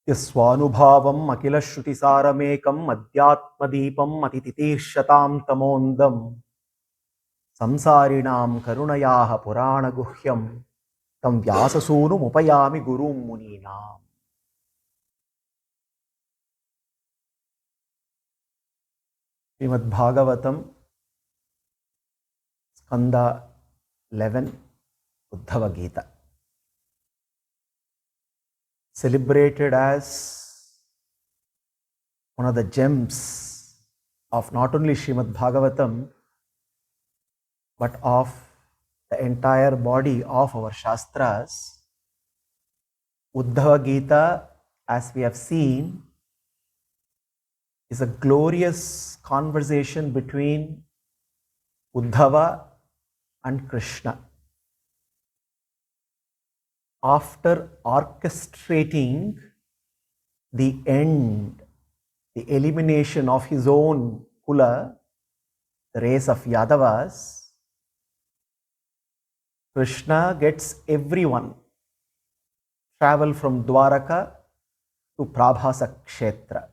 यस्वानुभावम् अखिलश्रुतिसारमेकम् अध्यात्मदीपम् अतितितीर्षतां तमोन्दम् संसारिणां करुणयाः पुराणगुह्यं तं व्याससूनुमुपयामि गुरुं मुनीनाम्. Srimad Bhagavatam, Skanda 11, Uddhava Gita. Celebrated as one of the gems of not only Srimad Bhagavatam, but of the entire body of our Shastras. Uddhava Gita, as we have seen, is a glorious conversation between Uddhava and Krishna. After orchestrating the end, the elimination of his own Kula, the race of Yadavas, Krishna gets everyone travel from Dwaraka to Prabhasa Kshetra.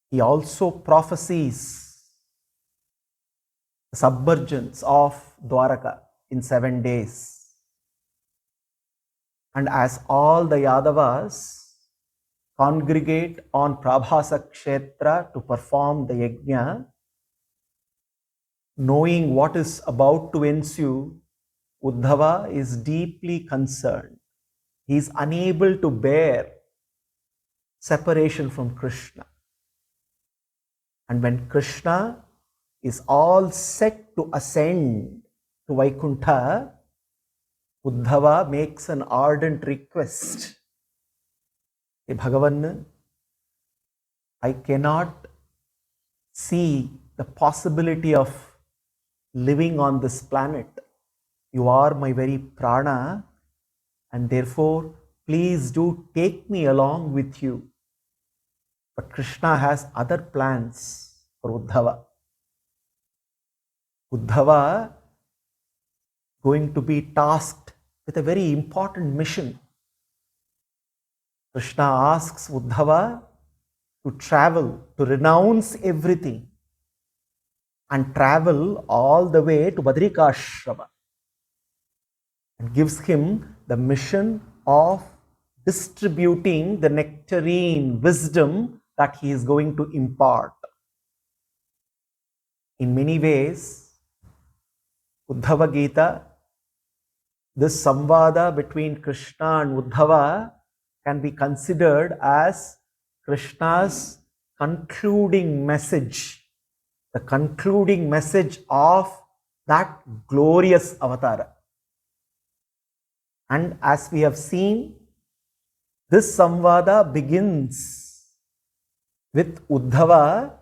He also prophesies the submergence of Dwaraka in 7 days. And as all the Yadavas congregate on Prabhasa Kshetra to perform the yajna, knowing what is about to ensue, Uddhava is deeply concerned. He is unable to bear separation from Krishna. And when Krishna is all set to ascend to Vaikuntha, Uddhava makes an ardent request. Hey Bhagavan, I cannot see the possibility of living on this planet. You are my very prana, and therefore, please do take me along with you. But Krishna has other plans for Uddhava. Uddhava going to be tasked with a very important mission. Krishna asks Uddhava to travel, to renounce everything and travel all the way to Badrikashrama, and gives him the mission of distributing the nectarine wisdom that he is going to impart. In many ways, Uddhava Gita, this samvada between Krishna and Uddhava can be considered as Krishna's concluding message, the concluding message of that glorious avatara. And as we have seen, this samvada begins with Uddhava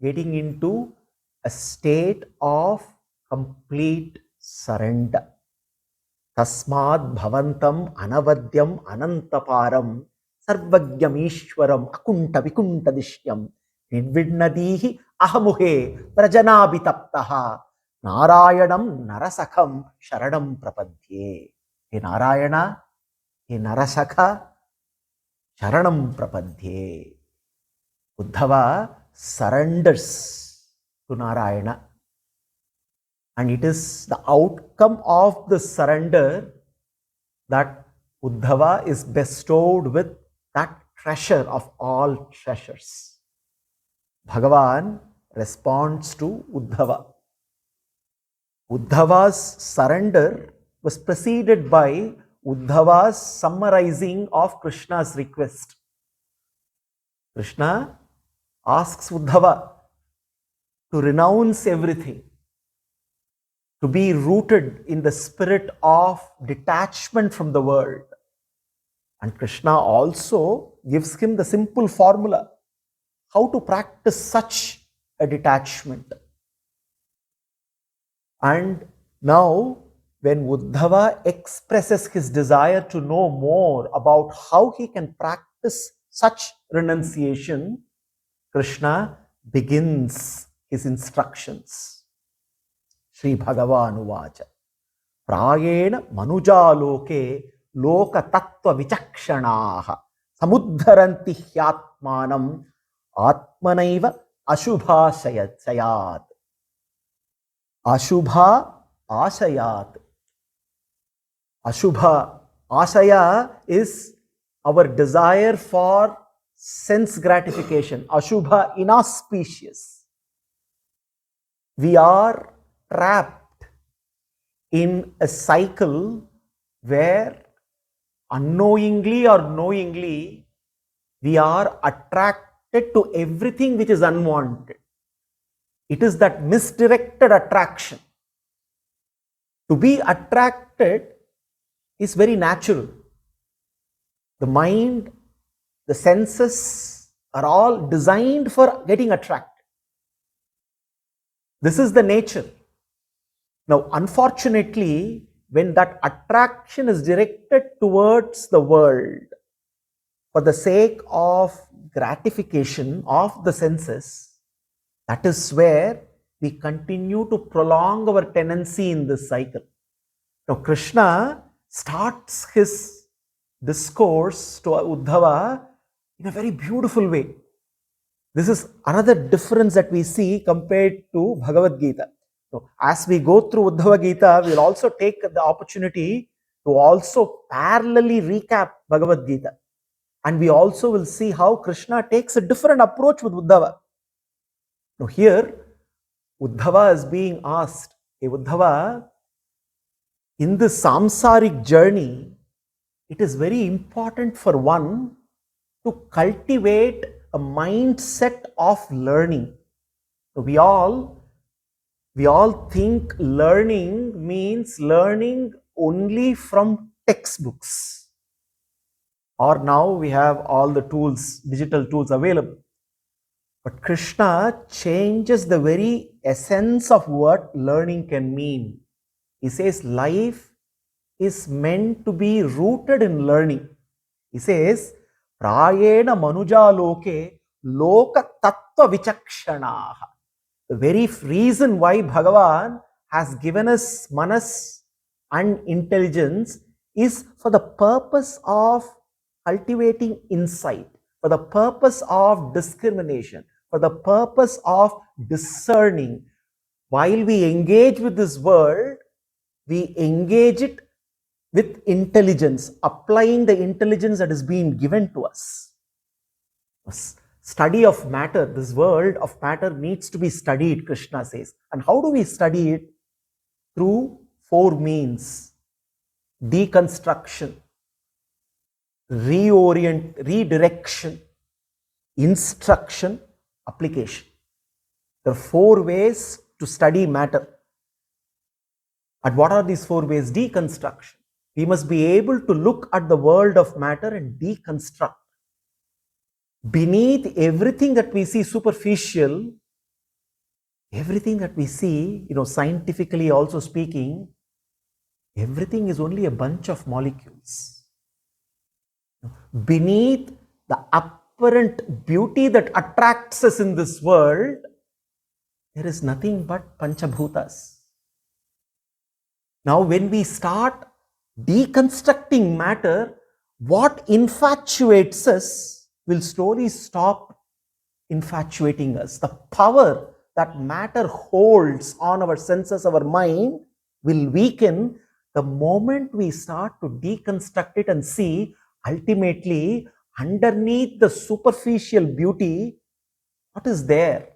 getting into a state of complete surrender. Tasmad bhavantam anavadyam anantaparam sarvagyam ishwaram akunta vikunta dishyam nidvidnadihi ahamuhe prajanabhitaptaha narayanam narasakham sharanam prapadhye. He Narayana, he Narasakha, sharanam prapadhye. Uddhava surrenders to Narayana. And it is the outcome of the surrender that Uddhava is bestowed with that treasure of all treasures. Bhagavan responds to Uddhava. Uddhava's surrender was preceded by Uddhava's summarizing of Krishna's request. Krishna asks Uddhava to renounce everything, to be rooted in the spirit of detachment from the world. And Krishna also gives him the simple formula, how to practice such a detachment. And now, when Uddhava expresses his desire to know more about how he can practice such renunciation, Krishna begins his instructions. Sri Bhagavan Uvacha Prayena Manujaloke loka tattva vichakshanaha samudharanti hyatmanam atmanaiva ashubha sayat. Ashubha asayat. Ashubha asaya is our desire for sense gratification. Ashubha, inauspicious. We are trapped in a cycle where unknowingly or knowingly we are attracted to everything which is unwanted. It is that misdirected attraction. To be attracted is very natural. The mind, the senses are all designed for getting attracted. This is the nature. Now, unfortunately, when that attraction is directed towards the world for the sake of gratification of the senses, that is where we continue to prolong our tendency in this cycle. Now, Krishna starts his discourse to Uddhava in a very beautiful way. This is another difference that we see compared to Bhagavad Gita. So, as we go through Uddhava Gita, we will also take the opportunity to also parallelly recap Bhagavad Gita. And we also will see how Krishna takes a different approach with Uddhava. Now, here, Uddhava is being asked, hey Uddhava, in this samsaric journey, it is very important for one to cultivate a mindset of learning. So we all think learning means learning only from textbooks. Or now we have all the tools, digital tools available. But Krishna changes the very essence of what learning can mean. He says life is meant to be rooted in learning. He says, Prayena manuja loke loka tattva vichakshanaha. The very reason why Bhagavan has given us manas and intelligence is for the purpose of cultivating insight, for the purpose of discrimination, for the purpose of discerning. While we engage with this world, we engage it with intelligence, applying the intelligence that is being given to us. Study of matter, this world of matter needs to be studied, Krishna says. And how do we study it? Through four means: deconstruction, redirection, instruction, application. There are four ways to study matter. And what are these four ways? Deconstruction. We must be able to look at the world of matter and deconstruct. Beneath everything that we see superficial, everything that we see, scientifically also speaking, everything is only a bunch of molecules. Beneath the apparent beauty that attracts us in this world, there is nothing but Panchabhutas. Now, when we start deconstructing matter, what infatuates us will slowly stop infatuating us. The power that matter holds on our senses, our mind, will weaken the moment we start to deconstruct it and see ultimately underneath the superficial beauty, what is there?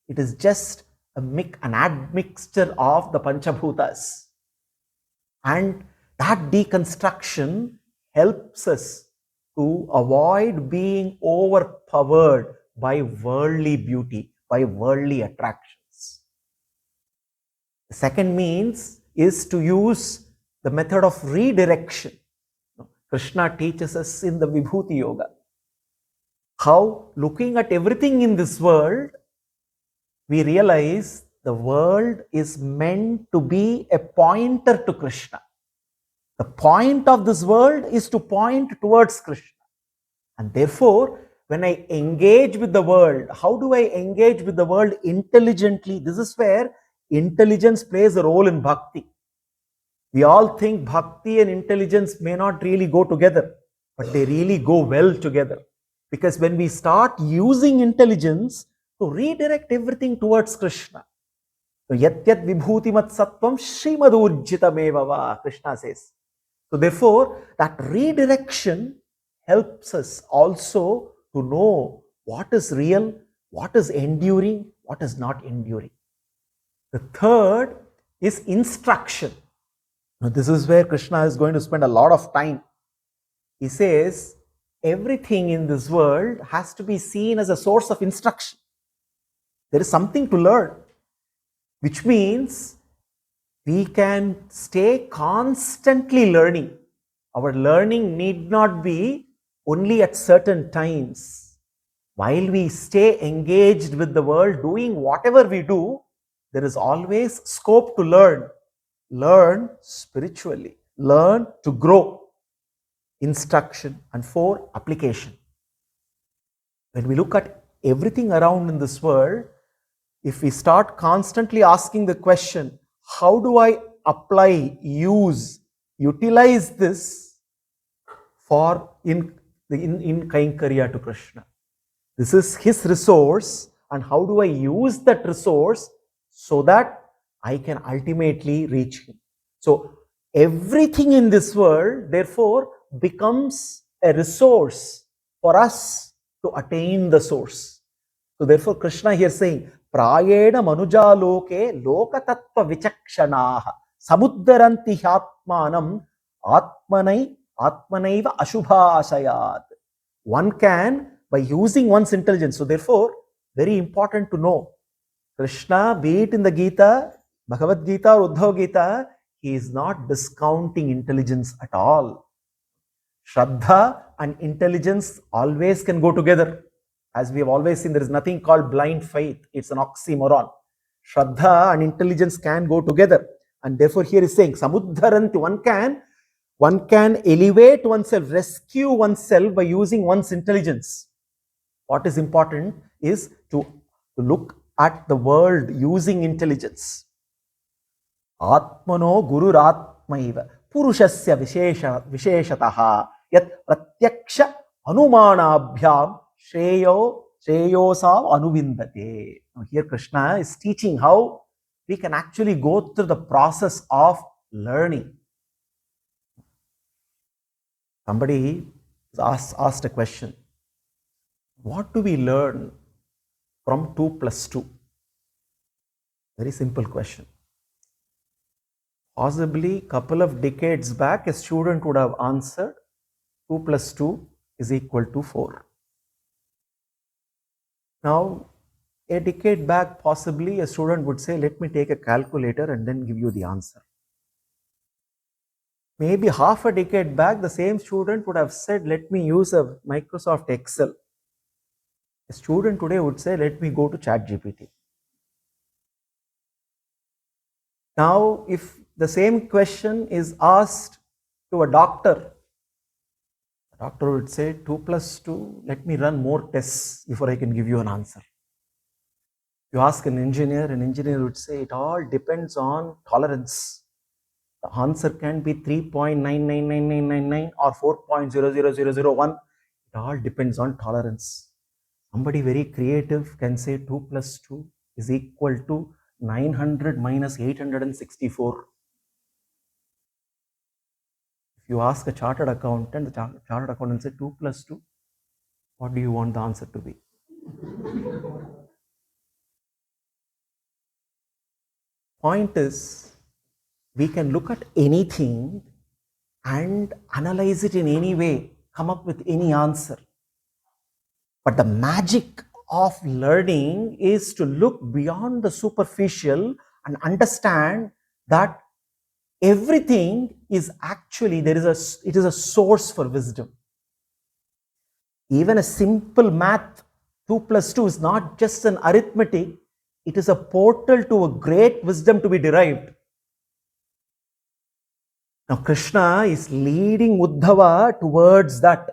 It is just an admixture of the Panchabhutas. And that deconstruction helps us to avoid being overpowered by worldly beauty, by worldly attractions. The second means is to use the method of redirection. Krishna teaches us in the Vibhuti Yoga how, looking at everything in this world, we realize the world is meant to be a pointer to Krishna. The point of this world is to point towards Krishna. And therefore, when I engage with the world, how do I engage with the world intelligently? This is where intelligence plays a role in bhakti. We all think bhakti and intelligence may not really go together, but they really go well together. Because when we start using intelligence to redirect everything towards Krishna, yat yat vibhutimat sattvam srimadurjitamevava, Krishna says. So therefore, that redirection helps us also to know what is real, what is enduring, what is not enduring. The third is instruction. Now, this is where Krishna is going to spend a lot of time. He says, everything in this world has to be seen as a source of instruction. There is something to learn, which means we can stay constantly learning. Our learning need not be only at certain times. While we stay engaged with the world, doing whatever we do, there is always scope to learn. Learn spiritually, learn to grow. Instruction. And 4, application. When we look at everything around in this world, if we start constantly asking the question, how do I apply, utilize this for in Kainkariya to Krishna? This is his resource, and how do I use that resource so that I can ultimately reach him? So everything in this world, therefore, becomes a resource for us to attain the source. So therefore, Krishna here saying, Prayena manuja loke loka tattva vichakshanaha samuddaranti hyatmanam atmanaiva ashubhasayat. One can, by using one's intelligence. So therefore, very important to know, Krishna, be it in the Gita, Bhagavad Gita or Uddhava Gita, he is not discounting intelligence at all. Shraddha and intelligence always can go together. As we have always seen, there is nothing called blind faith. It's an oxymoron. Shraddha and intelligence can go together. And therefore here is saying, Samudharanti, one can elevate oneself, rescue oneself by using one's intelligence. What is important is to look at the world using intelligence. Atmano gururatmaiva purushasya visheshataha yat pratyaksha anumanabhyam shreyosav anuvindate. Now here Krishna is teaching how we can actually go through the process of learning. Somebody asked a question. What do we learn from 2 plus 2? Very simple question. Possibly a couple of decades back, a student would have answered 2 plus 2 is equal to 4. Now, a decade back, possibly a student would say, let me take a calculator and then give you the answer. Maybe half a decade back, the same student would have said, let me use a Microsoft Excel. A student today would say, let me go to ChatGPT. Now, if the same question is asked to a doctor, the doctor would say 2 plus 2, let me run more tests before I can give you an answer. You ask an engineer would say it all depends on tolerance. The answer can be 3.999999 or 4.00001. It all depends on tolerance. Somebody very creative can say 2 plus 2 is equal to 900 minus 864. If you ask a chartered accountant, the chartered accountant say 2 plus 2, what do you want the answer to be? Point is, we can look at anything and analyze it in any way, come up with any answer. But the magic of learning is to look beyond the superficial and understand that everything is actually, it is a source for wisdom. Even a simple math, 2 plus 2 is not just an arithmetic, it is a portal to a great wisdom to be derived. Now Krishna is leading Uddhava towards that.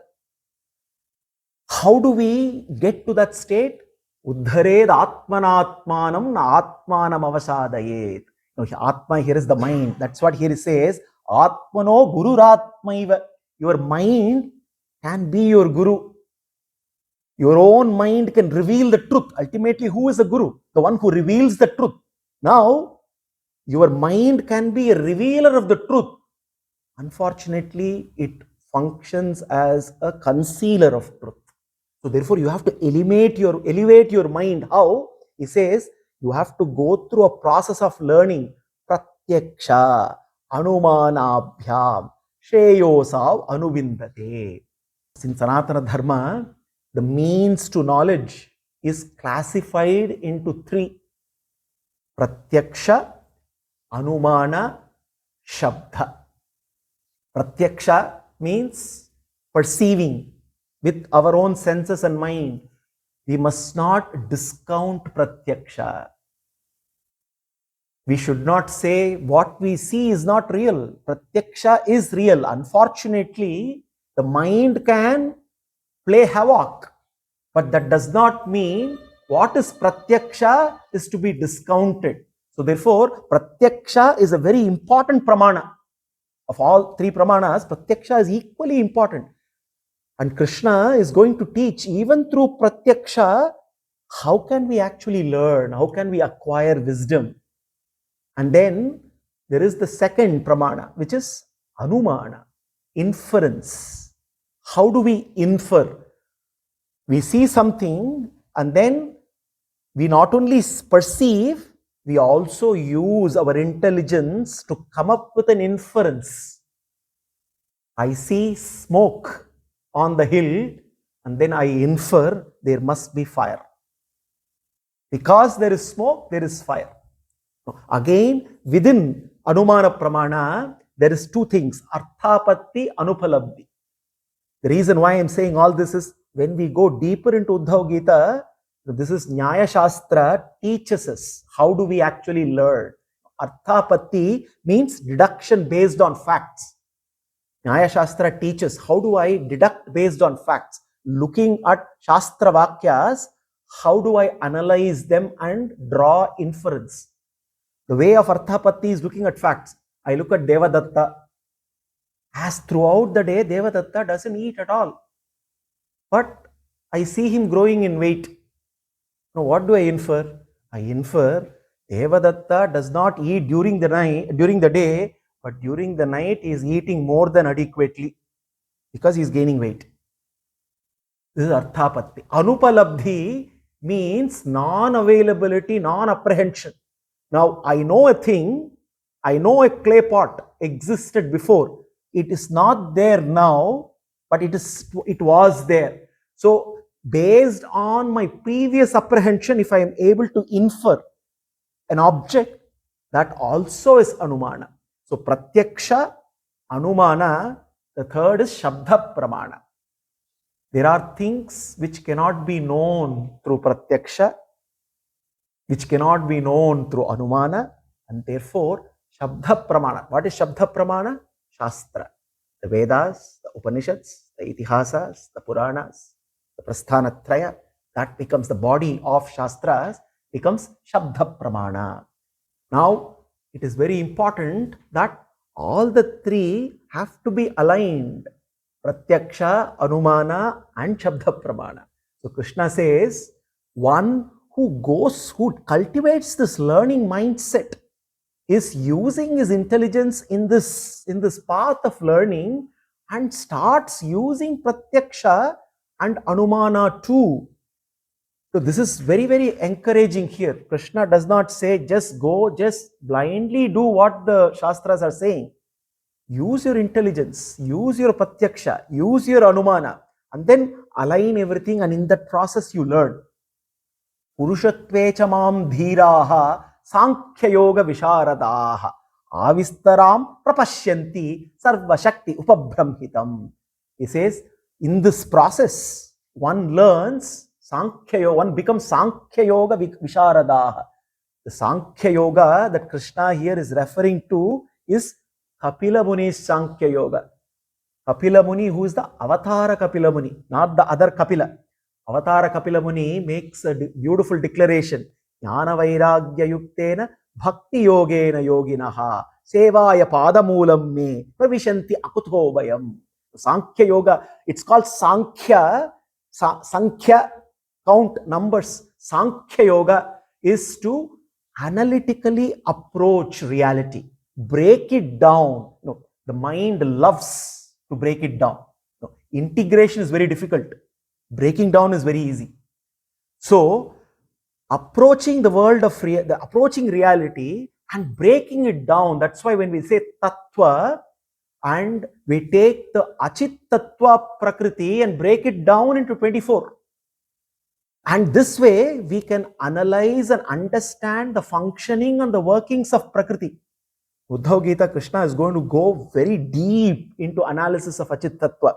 How do we get to that state? Uddhared atmanatmanam na atmanam avasadayet. Now Atma here is the mind. That's what here it says. Atmano gururatmaiva. Your mind can be your guru. Your own mind can reveal the truth. Ultimately, who is the guru? The one who reveals the truth. Now, your mind can be a revealer of the truth. Unfortunately, it functions as a concealer of truth. So therefore, you have to elevate your mind. How? He says, you have to go through a process of learning. Pratyaksha, anumanabhyam, shreyosav anuvindate. In Sanatana Dharma, the means to knowledge is classified into three: Pratyaksha, Anumana, Shabda. Pratyaksha means perceiving with our own senses and mind. We must not discount Pratyaksha. We should not say what we see is not real. Pratyaksha is real. Unfortunately, the mind can play havoc, but that does not mean what is Pratyaksha is to be discounted. So therefore, Pratyaksha is a very important pramana. Of all three pramanas, Pratyaksha is equally important. And Krishna is going to teach, even through Pratyaksha, how can we actually learn? How can we acquire wisdom? And then there is the second pramana, which is Anumana, inference. How do we infer? We see something and then we not only perceive, we also use our intelligence to come up with an inference. I see smoke on the hill and then I infer there must be fire. Because there is smoke, there is fire. Again, within Anumana Pramana, there is two things: Arthapatti, Anupalabdhi. The reason why I am saying all this is, when we go deeper into Uddhava Gita, this is Nyaya Shastra teaches us how do we actually learn. Arthapatti means deduction based on facts. Nyaya Shastra teaches how do I deduct based on facts. Looking at Shastra Vakyas, how do I analyze them and draw inference? The way of Arthapatti is looking at facts. I look at Devadatta. As throughout the day, Devadatta doesn't eat at all. But I see him growing in weight. Now, what do I infer? I infer Devadatta does not eat during the day, but during the night he is eating more than adequately because he is gaining weight. This is Arthapatti. Anupalabdhi means non-availability, non-apprehension. Now, I know a thing, I know a clay pot existed before. It is not there now, but it was there. So, based on my previous apprehension, if I am able to infer an object, that also is Anumana. So, Pratyaksha, Anumana, the third is Shabda Pramana. There are things which cannot be known through Pratyaksha, which cannot be known through Anumana, and therefore Shabda Pramana. What is Shabda Pramana? Shastra. The Vedas, the Upanishads, the Itihasas, the Puranas, the Prasthanatraya, that becomes the body of Shastras, becomes Shabda Pramana. Now, it is very important that all the three have to be aligned. Pratyaksha, Anumana and Shabda Pramana. So Krishna says, one who cultivates this learning mindset is using his intelligence in this path of learning and starts using Pratyaksha and Anumana too. So this is very, very encouraging here. Krishna does not say just blindly do what the Shastras are saying. Use your intelligence, use your Pratyaksha, use your Anumana, and then align everything, and in that process you learn. Purushatvecha mam dhiraha sankhya yoga visharadaha avistaram prapashyanti sarva shakti upabramhitam. He says, in this process, one learns Sankhya Yoga, one becomes Sankhya Yoga visharadaha. The Sankhya Yoga that Krishna here is referring to is Kapila Muni's Sankhya Yoga. Kapila Muni, who is the Avatara Kapila Muni, not the other Kapila. Avatara Kapila Muni makes a beautiful declaration. Jnana Vairagya Yuktena Bhakti Yogena Yoginaha Sevaya padamulam me pravishanti akutho bayam. Sankhya Yoga, it's called Sankhya. Sankhya, count numbers. Sankhya Yoga is to analytically approach reality, break it down. No, the mind loves to break it down. No, integration is very difficult. Breaking down is very easy. So, approaching the world of approaching reality and breaking it down. That's why when we say tattva and we take the achit tattva prakriti and break it down into 24. And this way we can analyze and understand the functioning and the workings of prakriti. Uddhava Gita, Krishna is going to go very deep into analysis of achit tattva.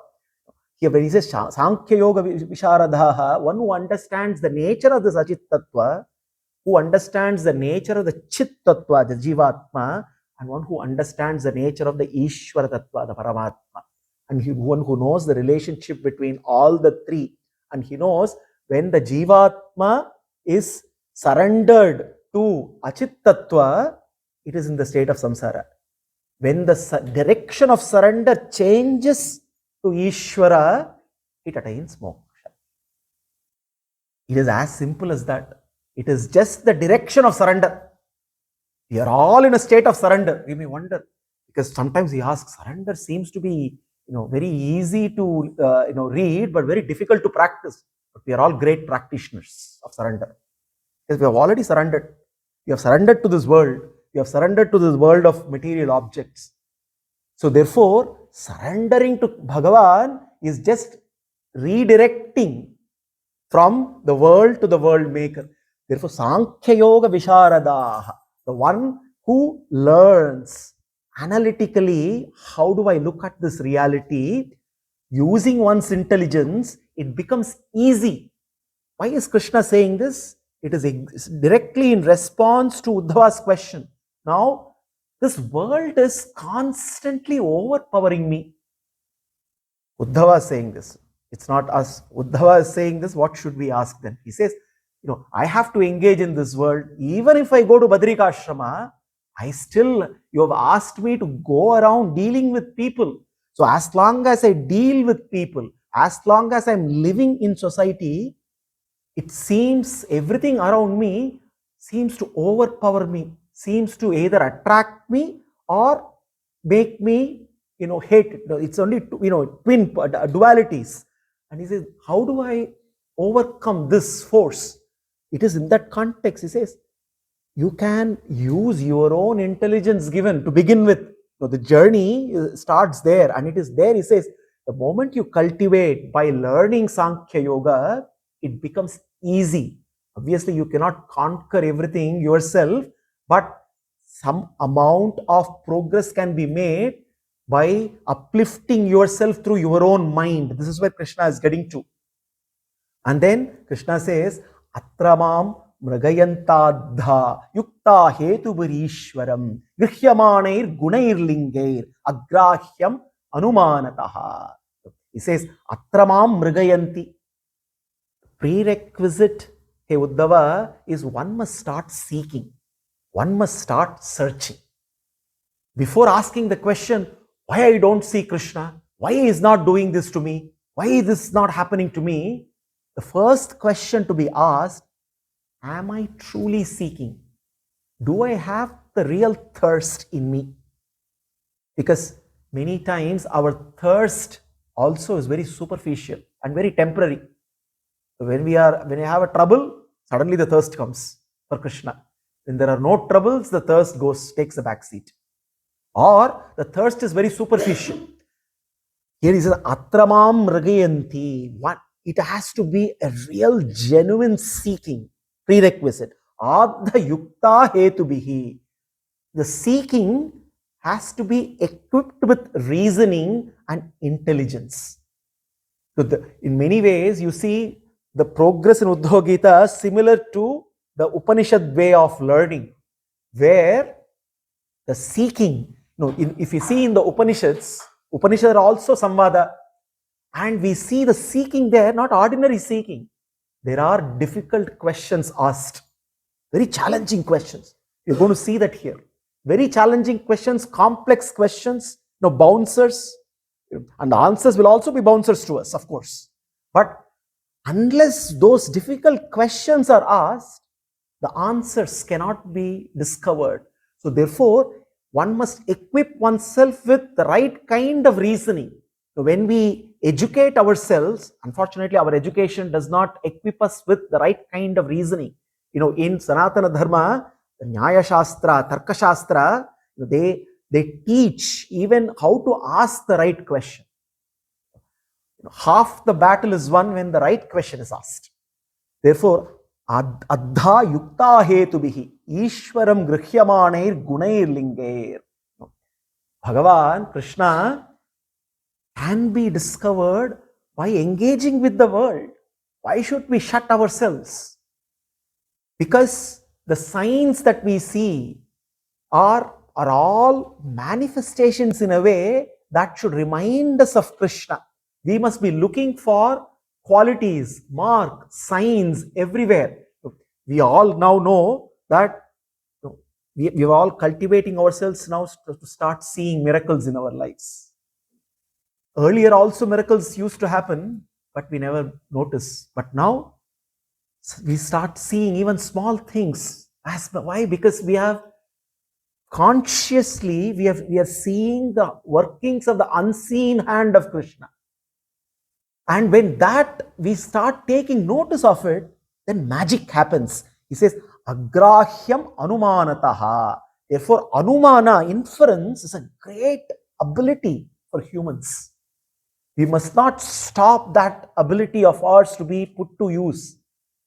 Here when he says Sankhya Yoga Visharadaha, one who understands the nature of this achit tattva, who understands the nature of the chit tattva, the jivatma, and one who understands the nature of the Ishvara tattva, the Paramatma. And one who knows the relationship between all the three. And he knows when the jivatma is surrendered to achit tattva, it is in the state of samsara. When the direction of surrender changes to Ishvara, it attains moksha. It is as simple as that. It is just the direction of surrender. We are all in a state of surrender. We may wonder, because sometimes we ask, surrender seems to be very easy to read, but very difficult to practice. But we are all great practitioners of surrender. Because we have already surrendered. We have surrendered to this world. We have surrendered to this world of material objects. So therefore, surrendering to Bhagavan is just redirecting from the world to the world maker. Therefore, Sankhya Yoga Visharadaha, the one who learns analytically, how do I look at this reality, using one's intelligence, it becomes easy. Why is Krishna saying this? It is directly in response to Uddhava's question. Now, this world is constantly overpowering me. Uddhava is saying this. It's not us. Uddhava is saying this. What should we ask then? He says, I have to engage in this world. Even if I go to Badrikashrama, you have asked me to go around dealing with people. So as long as I deal with people, as long as I'm living in society, it seems everything around me seems to overpower me, seems to either attract me or make me, hate it. It's only, twin dualities. And he says, how do I overcome this force? It is in that context, he says, you can use your own intelligence given to begin with. The journey starts there, and it is there, he says, the moment you cultivate by learning Sankhya Yoga, it becomes easy. Obviously, you cannot conquer everything yourself, but some amount of progress can be made by uplifting yourself through your own mind. This is where Krishna is getting to. And then Krishna says, Atramam mragayantadha yukta hetu varishwaram grihyamaneir gunair lingair agrahyam anumanataha. He says, Atramam mragayanti. Prerequisite, hey Uddhava, is one must start seeking. One must start searching. Before asking the question, why I don't see Krishna? Why he is not doing this to me? Why is this not happening to me? The first question to be asked, am I truly seeking? Do I have the real thirst in me? Because many times our thirst also is very superficial and very temporary. So when you have a trouble, suddenly the thirst comes for Krishna. When there are no troubles, the thirst takes a back seat. Or the thirst is very superficial. Here he says, Atramam ragayanti. It has to be a real, genuine seeking, prerequisite. Adha yukta hetu bihi. The seeking has to be equipped with reasoning and intelligence. So in many ways, you see the progress in Uddhava Gita similar to the Upanishad way of learning, where the seeking, if you see in the Upanishads are also samvada, and we see the seeking there, not ordinary seeking. There are difficult questions asked, very challenging questions. You're going to see that here. very challenging questions, complex questions, bouncers, and the answers will also be bouncers to us, of course. But unless those difficult questions are asked, the answers cannot be discovered. So therefore, one must equip oneself with the right kind of reasoning. So when we educate ourselves, unfortunately, our education does not equip us with the right kind of reasoning. In Sanatana Dharma, the Nyaya Shastra, Tarka Shastra, they teach even how to ask the right question. Half the battle is won when the right question is asked. Therefore, Addha Yukta Hetubihi Ishwaram Grihyamaneir Gunair Lingair. Bhagavan, Krishna, can be discovered by engaging with the world. Why should we shut ourselves? Because the signs that we see are all manifestations in a way that should remind us of Krishna. We must be looking for qualities, marks, signs everywhere. We all now know that we are all cultivating ourselves now to start seeing miracles in our lives. Earlier also miracles used to happen, but we never noticed. But now we start seeing even small things. Why? Because we have consciously, we are seeing the workings of the unseen hand of Krishna. And when that we start taking notice of it, then magic happens. He says, Agrahyam anumanataha. Therefore, anumana, inference, is a great ability for humans. We must not stop that ability of ours to be put to use.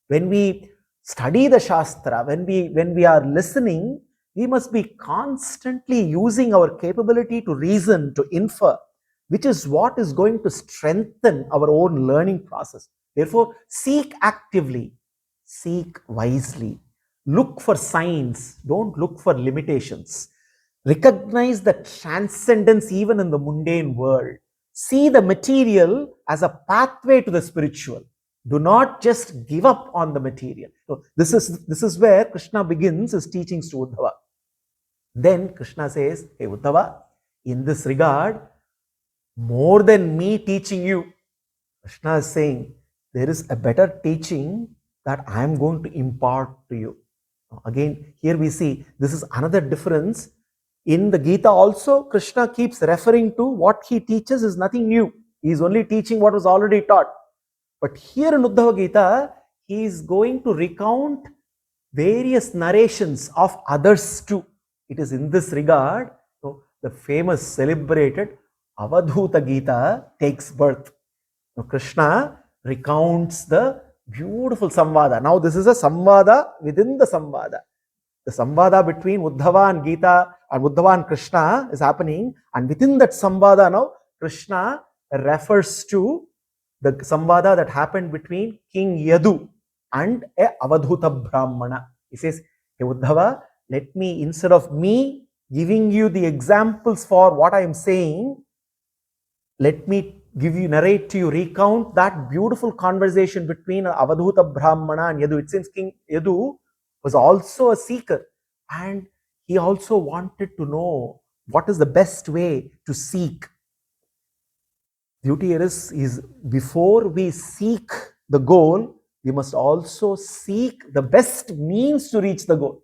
When we study the Shastra, when we are listening, we must be constantly using our capability to reason, to infer, which is what is going to strengthen our own learning process. Therefore, seek actively, seek wisely, look for signs, don't look for limitations. Recognize the transcendence even in the mundane world. See the material as a pathway to the spiritual. Do not just give up on the material. So this is where Krishna begins his teachings to Uddhava. Then Krishna says, hey Uddhava, in this regard, more than me teaching you, Krishna is saying, there is a better teaching that I am going to impart to you. Again, here we see this is another difference. In the Gita also, Krishna keeps referring to what he teaches is nothing new. He is only teaching what was already taught. But here in Uddhava Gita, he is going to recount various narrations of others too. It is in this regard, the famous, celebrated Avadhuta Gita takes birth. Now, Krishna recounts the beautiful samvada. Now, this is a samvada within the samvada. The samvada between Uddhava and Gita and Uddhava and Krishna is happening, and within that samvada now, Krishna refers to the samvada that happened between King Yadu and a Avadhuta Brahmana. He says, hey Uddhava, let me, instead of me giving you the examples for what I am saying, let me narrate to you, recount that beautiful conversation between Avadhuta Brahmana and Yadu. It seems King Yadu was also a seeker, and he also wanted to know what is the best way to seek. Beauty here is before we seek the goal, we must also seek the best means to reach the goal.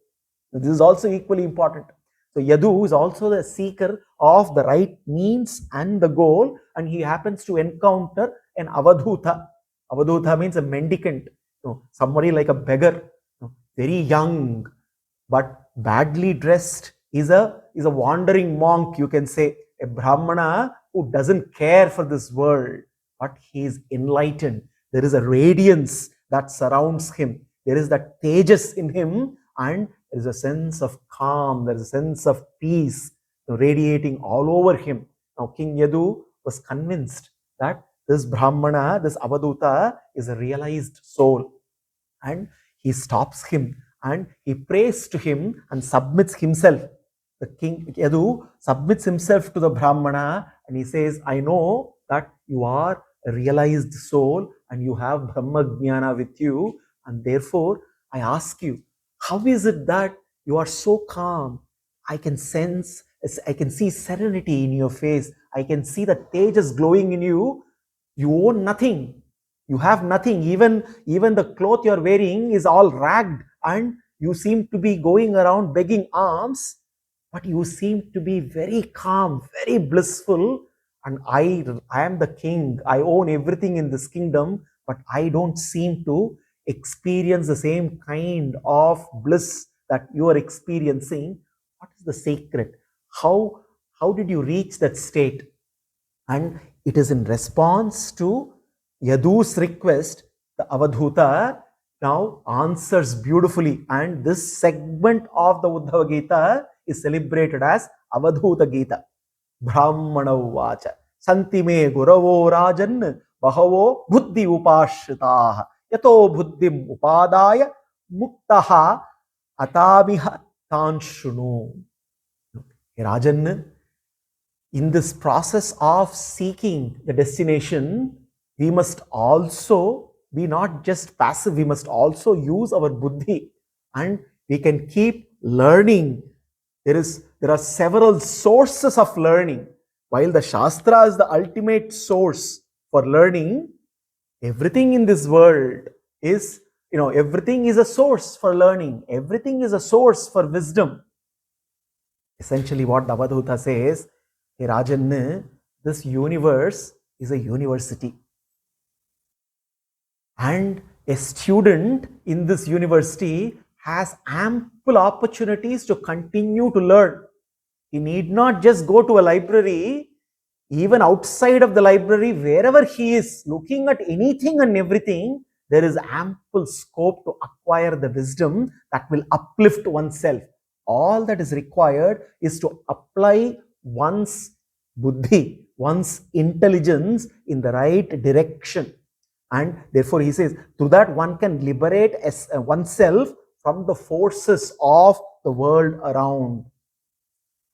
This is also equally important. So Yadu is also the seeker of the right means and the goal, and he happens to encounter an Avadhuta. Avadhuta means a mendicant, somebody like a beggar, very young but badly dressed. Is a wandering monk, you can say, a Brahmana who doesn't care for this world, but he is enlightened. There is a radiance that surrounds him. There is that tejas in him, and there is a sense of calm, there is a sense of peace radiating all over him. Now, King Yadu was convinced that this Brahmana, this Avadhuta, is a realized soul, and he stops him and he prays to him and submits himself. The King Yadu submits himself to the Brahmana and he says, I know that you are a realized soul and you have Brahma Jnana with you, and therefore I ask you, how is it that you are so calm? I can sense, I can see serenity in your face. I can see the tejas glowing in you. You own nothing. You have nothing. Even the cloth you're wearing is all ragged, and you seem to be going around begging alms, but you seem to be very calm, very blissful. And I am the king. I own everything in this kingdom, but I don't seem to experience the same kind of bliss that you are experiencing. What is the secret? How did you reach that state? And it is in response to Yadu's request, the Avadhuta now answers beautifully. And this segment of the Uddhava Gita is celebrated as Avadhuta Gita. Brahmana Vacha. Santime Guravo Rajan Bahavo Buddhi Upashritaha Yato Buddhim Upadaya Muktaha Atamiha Tanshunu. Rajan, in this process of seeking the destination, we must also be not just passive, we must also use our buddhi, and we can keep learning. There are several sources of learning. While the Shastra is the ultimate source for learning, everything in this world is, everything is a source for learning. Everything is a source for wisdom. Essentially what the Avadhuta says, hey Rajan, this universe is a university. And a student in this university has ample opportunities to continue to learn. He need not just go to a library. Even outside of the library, wherever he is looking at anything and everything, there is ample scope to acquire the wisdom that will uplift oneself. All that is required is to apply one's buddhi, one's intelligence in the right direction. And therefore he says, through that one can liberate oneself from the forces of the world around.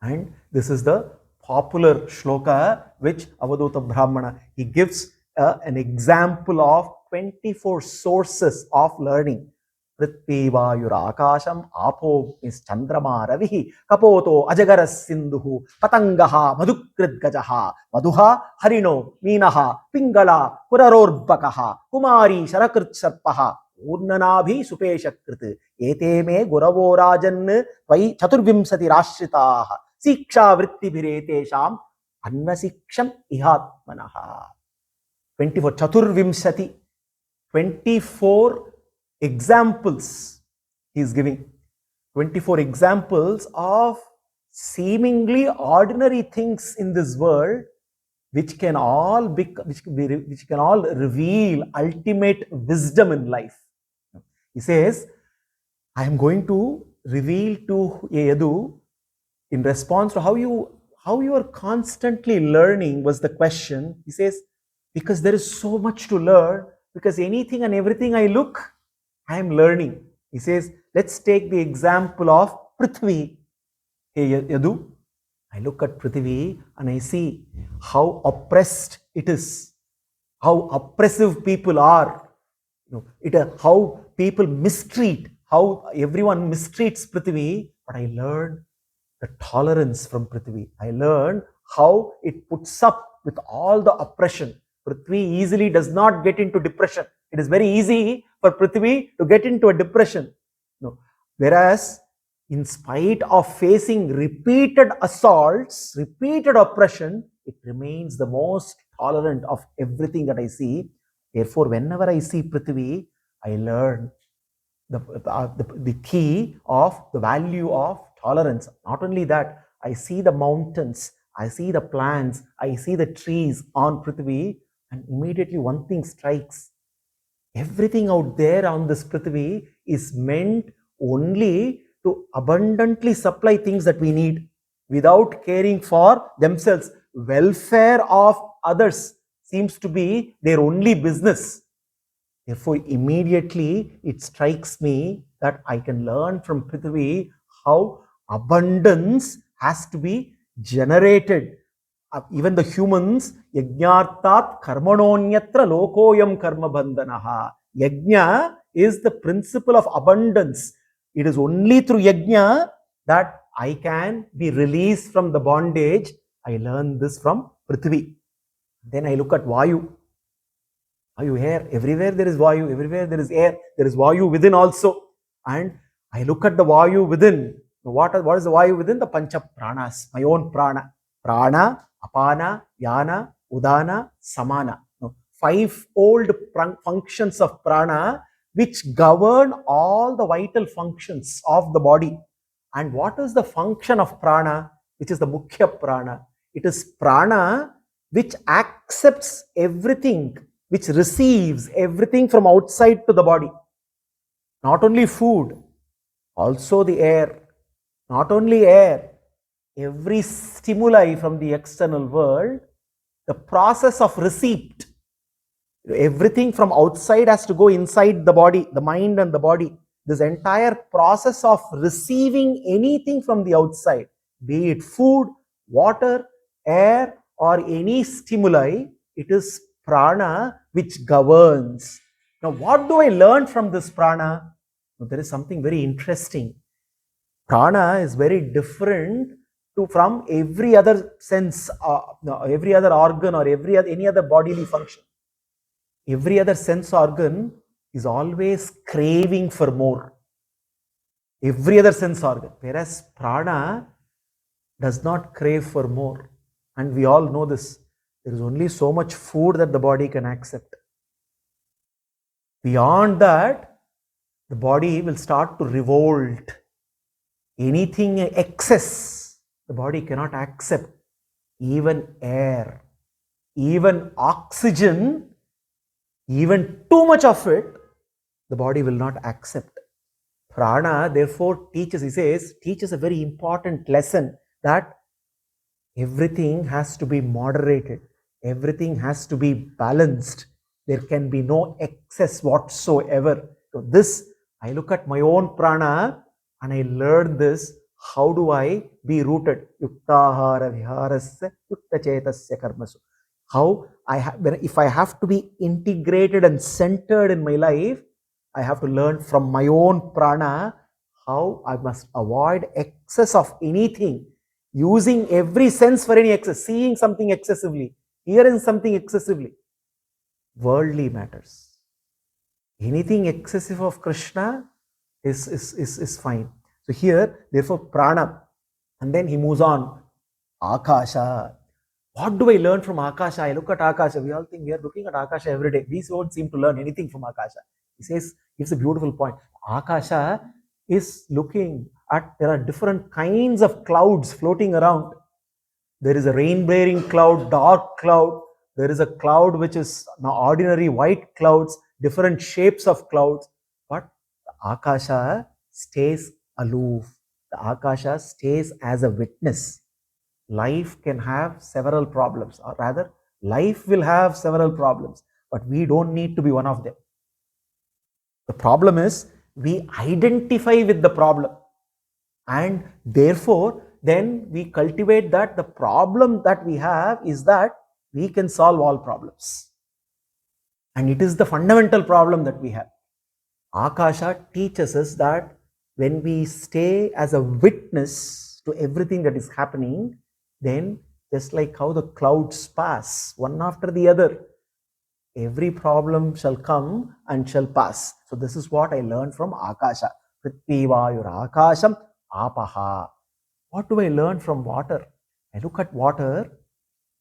And this is the popular shloka which Avadhuta Brahmana, he gives an example of 24 sources of learning. Prithvi, Vayu, Akasham, Apo is Chandra, Ravi, Kapoto, Ajagaras Sindhu, Patangaha, Madhukrit Gajaha, Madhuha, Harino, Minaha, Pingala, Kurura Kumari, Sharakrit Sarpaha, Urnanabhi, Supeshakrit, Ete me Guravo Rajan, Vai Chaturvimsati Rashritaha, Siksha Vritti Biretesham, Anvasiksham Ihatmanaha. 24 Chaturvimsati, 24 examples he is giving. 24 examples of seemingly ordinary things in this world which can all reveal ultimate wisdom in life. He says, I am going to reveal to Yadu in response to how you are constantly learning was the question. He says, because there is so much to learn, because anything and everything I look, I am learning. He says, let's take the example of Prithvi. Hey Yadu, I look at Prithvi and I see how oppressed it is, how oppressive people are, how people mistreat, how everyone mistreats Prithvi. But I learn the tolerance from Prithvi. I learn how it puts up with all the oppression. Prithvi easily does not get into depression. It is very easy for Prithvi to get into a depression. No. Whereas, in spite of facing repeated assaults, repeated oppression, it remains the most tolerant of everything that I see. Therefore, whenever I see Prithvi, I learn the key of the value of tolerance. Not only that, I see the mountains, I see the plants, I see the trees on Prithvi, and immediately one thing strikes. Everything out there on this Prithvi is meant only to abundantly supply things that we need without caring for themselves. Welfare of others seems to be their only business. Therefore, immediately it strikes me that I can learn from Prithvi how abundance has to be generated. Even the humans, yajnartat karmanonyatra lokoyam karma bandhanaha. Yajna is the principle of abundance. It is only through yajna that I can be released from the bondage. I learn this from Prithvi. Then I look at Vayu. Vayu, air. Everywhere there is Vayu. Everywhere there is air. There is Vayu within also. And I look at the Vayu within. What is the Vayu within? The Pancha Pranas. My own prana. Prana, Apana, Yana, Udana, Samana. No, 5 old functions of prana which govern all the vital functions of the body. And what is the function of prana, which is the Mukhya prana? It is prana which accepts everything, which receives everything from outside to the body. Not only food, also the air. Not only air, every stimuli from the external world, the process of receipt. Everything from outside has to go inside the body, the mind and the body. This entire process of receiving anything from the outside, be it food, water, air, or any stimuli, it is prana which governs. Now, what do I learn from this prana? Now, there is something very interesting. Prana is very different from every other sense, every other organ or any other bodily function. Every other sense organ is always craving for more. Every other sense organ. Whereas prana does not crave for more. And we all know this. There is only so much food that the body can accept. Beyond that, the body will start to revolt. Anything excess, the body cannot accept. Even air, even oxygen, even too much of it, the body will not accept. Prana, therefore, teaches a very important lesson that everything has to be moderated. Everything has to be balanced. There can be no excess whatsoever. So this, I look at my own prana and I learn this. How do I be rooted? Yuktahara viharasya yukta chetasya karmasu. How if I have to be integrated and centered in my life, I have to learn from my own prana how I must avoid excess of anything, using every sense for any excess, seeing something excessively, hearing something excessively. Worldly matters. Anything excessive of Krishna is fine. So here, therefore, prana. And then he moves on. Akasha. What do I learn from Akasha? I look at Akasha. We all think we are looking at Akasha every day. We don't seem to learn anything from Akasha. He says, gives a beautiful point. Akasha is looking at, there are different kinds of clouds floating around. There is a rain-bearing cloud, dark cloud. There is a cloud which is ordinary white clouds, different shapes of clouds. But the Akasha stays aloof. The Akasha stays as a witness. Life can have several problems, or rather, life will have several problems, but we don't need to be one of them. The problem is we identify with the problem, and therefore then we cultivate that the problem that we have is that we can solve all problems, and it is the fundamental problem that we have. Akasha teaches us that when we stay as a witness to everything that is happening, then just like how the clouds pass one after the other, every problem shall come and shall pass. So this is what I learned from Akasha. Prithvi Vayur Akasham Apaha. What do I learn from water? I look at water,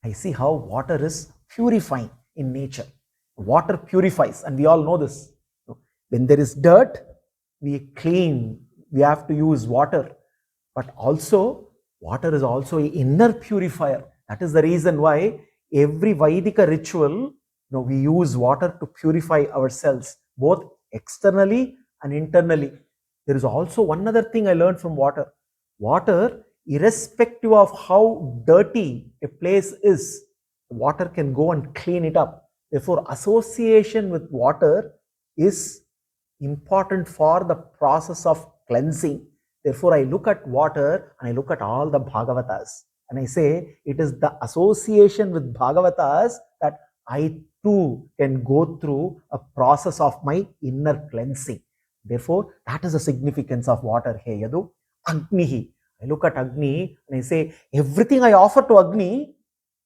I see how water is purifying in nature. Water purifies, and we all know this. When there is dirt, we clean, we have to use water. But also, water is also an inner purifier. That is the reason why every Vaidika ritual, we use water to purify ourselves, both externally and internally. There is also one other thing I learned from water. Water, irrespective of how dirty a place is, water can go and clean it up. Therefore, association with water is important for the process of cleansing. Therefore, I look at water and I look at all the Bhagavatas and I say it is the association with Bhagavatas that I too can go through a process of my inner cleansing. Therefore, that is the significance of water. Hey Yadu, Agni. I look at Agni and I say, everything I offer to Agni,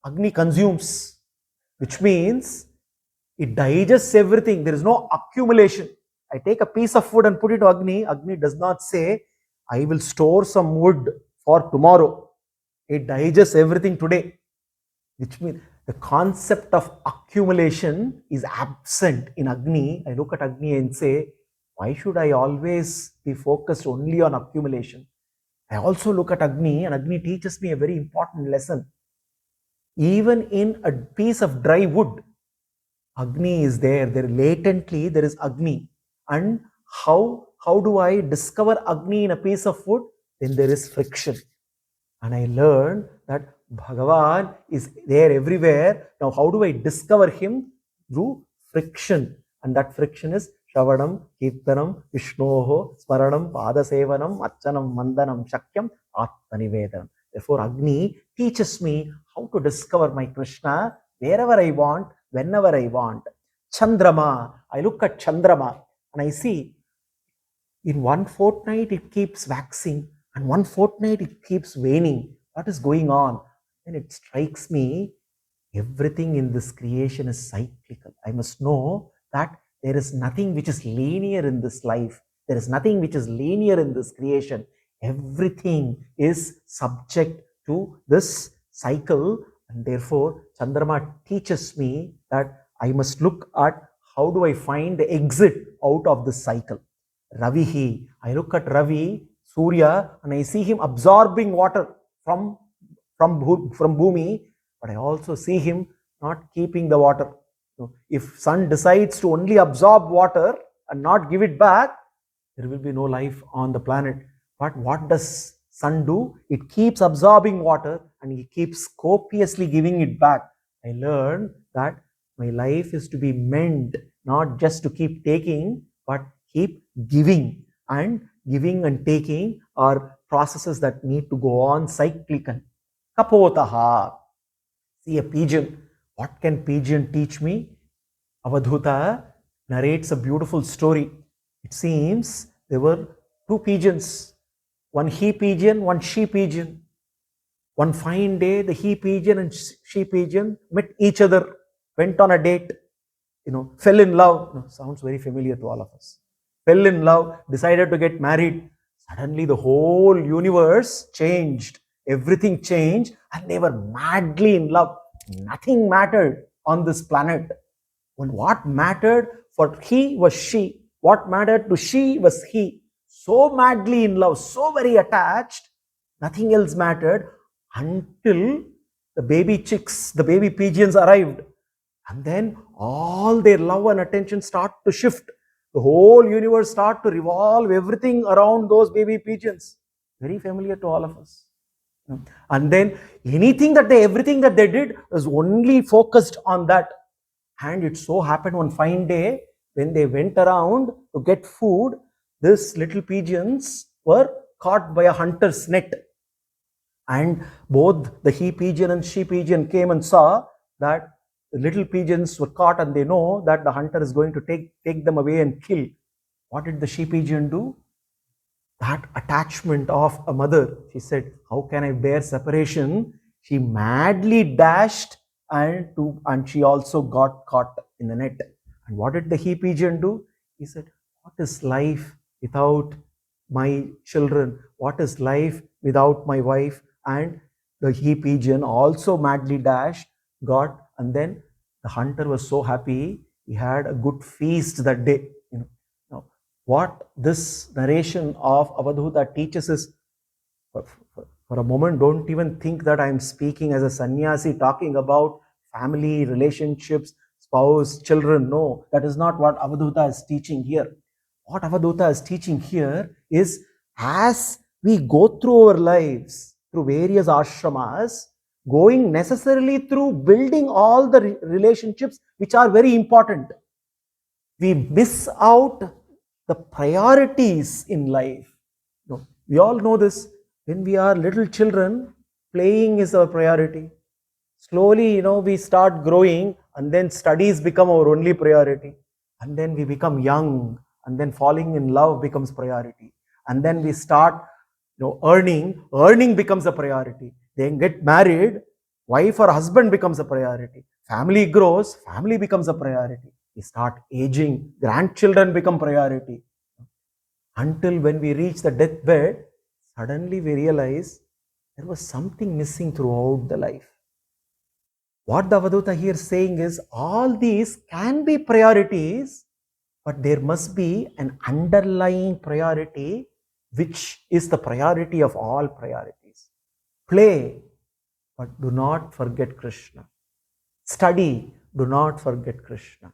Agni consumes, which means it digests everything. There is no accumulation. I take a piece of wood and put it to Agni. Agni does not say, I will store some wood for tomorrow. It digests everything today, which means the concept of accumulation is absent in Agni. I look at Agni and say, why should I always be focused only on accumulation? I also look at Agni, and Agni teaches me a very important lesson. Even in a piece of dry wood, Agni is there. Latently there is Agni. And how do I discover Agni in a piece of wood? Then there is friction. And I learned that Bhagavan is there everywhere. Now how do I discover him? Through friction. And that friction is Shravanam, Kirtanam, Vishnoho, Smaranam, Padasevanam, Achanam, Mandanam, Shakyam, Atmanivedanam. Therefore Agni teaches me how to discover my Krishna wherever I want, whenever I want. Chandrama, I look at Chandrama and I see in one fortnight it keeps waxing and one fortnight it keeps waning. What is going on? And it strikes me, everything in this creation is cyclical. I must know that there is nothing which is linear in this life. There is nothing which is linear in this creation. Everything is subject to this cycle, and therefore Chandrama teaches me that I must look at how do I find the exit out of this cycle. Ravi, I look at Ravi, Surya, and I see him absorbing water from Bhumi, but I also see him not keeping the water. So if sun decides to only absorb water and not give it back, there will be no life on the planet. But what does sun do? It keeps absorbing water and he keeps copiously giving it back. I learned that my life is to be meant not just to keep taking, but keep giving. And giving and taking are processes that need to go on cyclical. Kapotaha. See a pigeon. What can pigeon teach me? Avadhuta narrates a beautiful story. It seems there were two pigeons, one he pigeon, one she pigeon. One fine day, the he pigeon and she pigeon met each other, went on a date, fell in love. Sounds very familiar to all of us. Fell in love, decided to get married. Suddenly the whole universe changed. Everything changed and they were madly in love. Nothing mattered on this planet. When what mattered for he was she, what mattered to she was he. So madly in love, so very attached, nothing else mattered until the baby chicks, the baby pigeons arrived. And then all their love and attention start to shift. The whole universe start to revolve everything around those baby pigeons. Very familiar to all of us. And then everything that they did was only focused on that. And it so happened one fine day when they went around to get food, these little pigeons were caught by a hunter's net. And both the he pigeon and she pigeon came and saw that the little pigeons were caught and they know that the hunter is going to take them away and kill. What did the she pigeon do? That attachment of a mother, she said, how can I bear separation? She madly dashed and she also got caught in the net. And what did the he pigeon do? He said, what is life without my children? What is life without my wife? And the he pigeon also madly dashed, and then the hunter was so happy, he had a good feast that day. Now, what this narration of Avadhuta teaches is, for a moment, don't even think that I am speaking as a sannyasi talking about family, relationships, spouse, children. No, that is not what Avadhuta is teaching here. What Avadhuta is teaching here is, as we go through our lives, through various ashramas, going necessarily through building all the relationships which are very important, we miss out the priorities in life. We all know this. When we are little children, playing is our priority. Slowly, we start growing and then studies become our only priority. And then we become young and then falling in love becomes priority. And then we start Earning becomes a priority. They get married, wife or husband becomes a priority. Family grows, family becomes a priority. We start aging, grandchildren become priority. Until when we reach the deathbed, suddenly we realize there was something missing throughout the life. What the Avadhuta here is saying is, all these can be priorities, but there must be an underlying priority, which is the priority of all priorities. Play, but do not forget Krishna. Study, do not forget Krishna.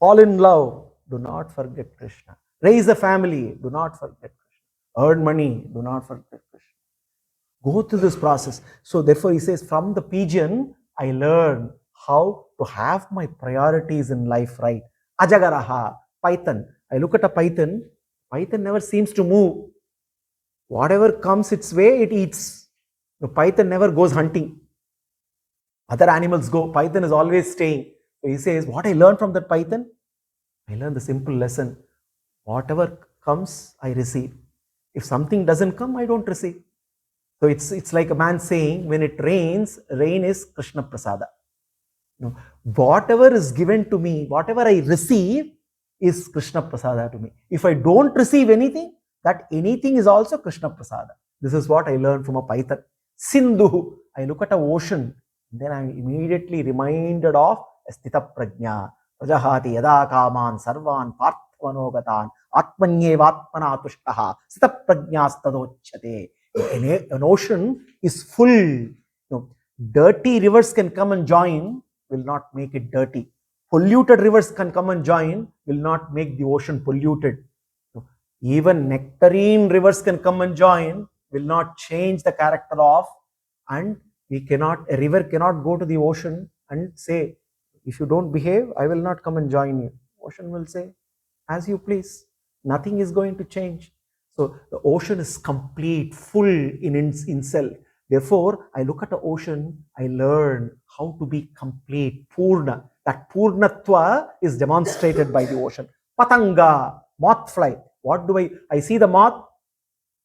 Fall in love, do not forget Krishna. Raise a family, do not forget Krishna. Earn money, do not forget Krishna. Go through this process. So therefore he says, from the pigeon, I learn how to have my priorities in life right. Ajagaraha, python. I look at a python never seems to move. Whatever comes its way, it eats. The python never goes hunting. Other animals go, python is always staying. So he says, what I learned from that python? I learned the simple lesson. Whatever comes, I receive. If something doesn't come, I don't receive. So it's like a man saying, when it rains, rain is Krishna Prasada. Whatever is given to me, whatever I receive is Krishna Prasada to me. If I don't receive anything, that anything is also Krishna Prasada. This is what I learned from a python. Sindhu, I look at an ocean, then I'm immediately reminded of Sthita Prajna. Prajahati yada kaman sarvan parthavanogatan atmanyevatmana tushtaha Sthita Prajnastadochate. An ocean is full. Dirty rivers can come and join, will not make it dirty. Polluted rivers can come and join, will not make the ocean polluted. Even nectarine rivers can come and join, will not change the character of, and a river cannot go to the ocean and say, if you don't behave, I will not come and join you. Ocean will say, as you please. Nothing is going to change. So the ocean is complete, full in self. Therefore, I look at the ocean, I learn how to be complete, Purna. That Purnatva is demonstrated by the ocean. Patanga, moth fly. What do I see the moth,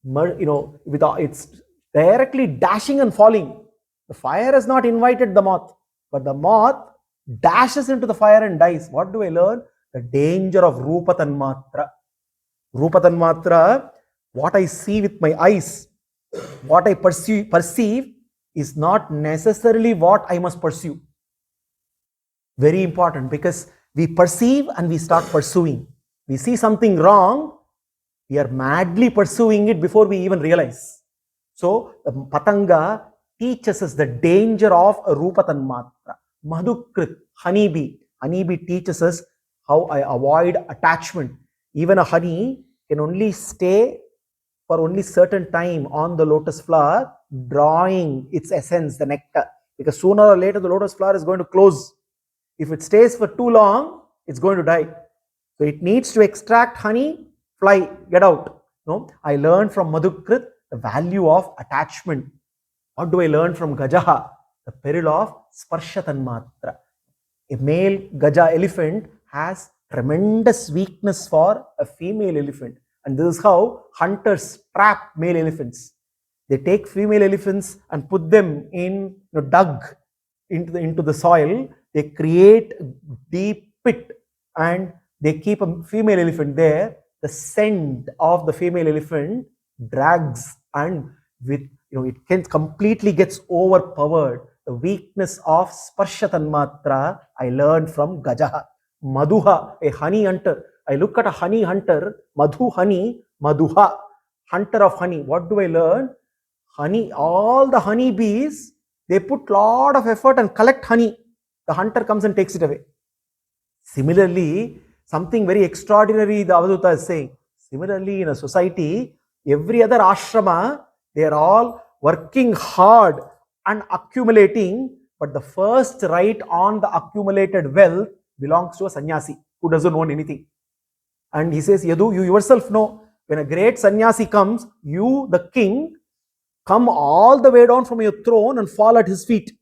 it's directly dashing and falling. The fire has not invited the moth, but the moth dashes into the fire and dies. What do I learn? The danger of Rupa Tanmatra. Rupa Tanmatra, what I see with my eyes, what I perceive is not necessarily what I must pursue. Very important, because we perceive and we start pursuing. We see something wrong, we are madly pursuing it before we even realize. So the Patanga teaches us the danger of a Rupa Tanmatra. Madhukrit, honeybee. Honeybee teaches us how I avoid attachment. Even a honey can only stay for only certain time on the lotus flower, drawing its essence, the nectar. Because sooner or later the lotus flower is going to close. If it stays for too long, it's going to die. So it needs to extract honey, fly, get out. No, I learned from Madhukrit the value of attachment. What do I learn from Gajaha? The peril of Sparsha Tanmatra. A male Gaja elephant has tremendous weakness for a female elephant. And this is how hunters trap male elephants. They take female elephants and put them in, dug into the soil. They create a deep pit and they keep a female elephant there. The scent of the female elephant drags, and with it can completely gets overpowered. The weakness of Sparsha Tanmatra I learned from Gajaha. Madhuha, a honey hunter. I look at a honey hunter, Madhu honey, Madhuha, hunter of honey. What do I learn? Honey, all the honey bees, they put lot of effort and collect honey. The hunter comes and takes it away. Similarly, something very extraordinary the Avadhuta is saying. Similarly, in a society, every other ashrama, they are all working hard and accumulating, but the first right on the accumulated wealth belongs to a sannyasi who doesn't own anything. And he says, Yadu, you yourself know, when a great sannyasi comes, you, the king, come all the way down from your throne and fall at his feet.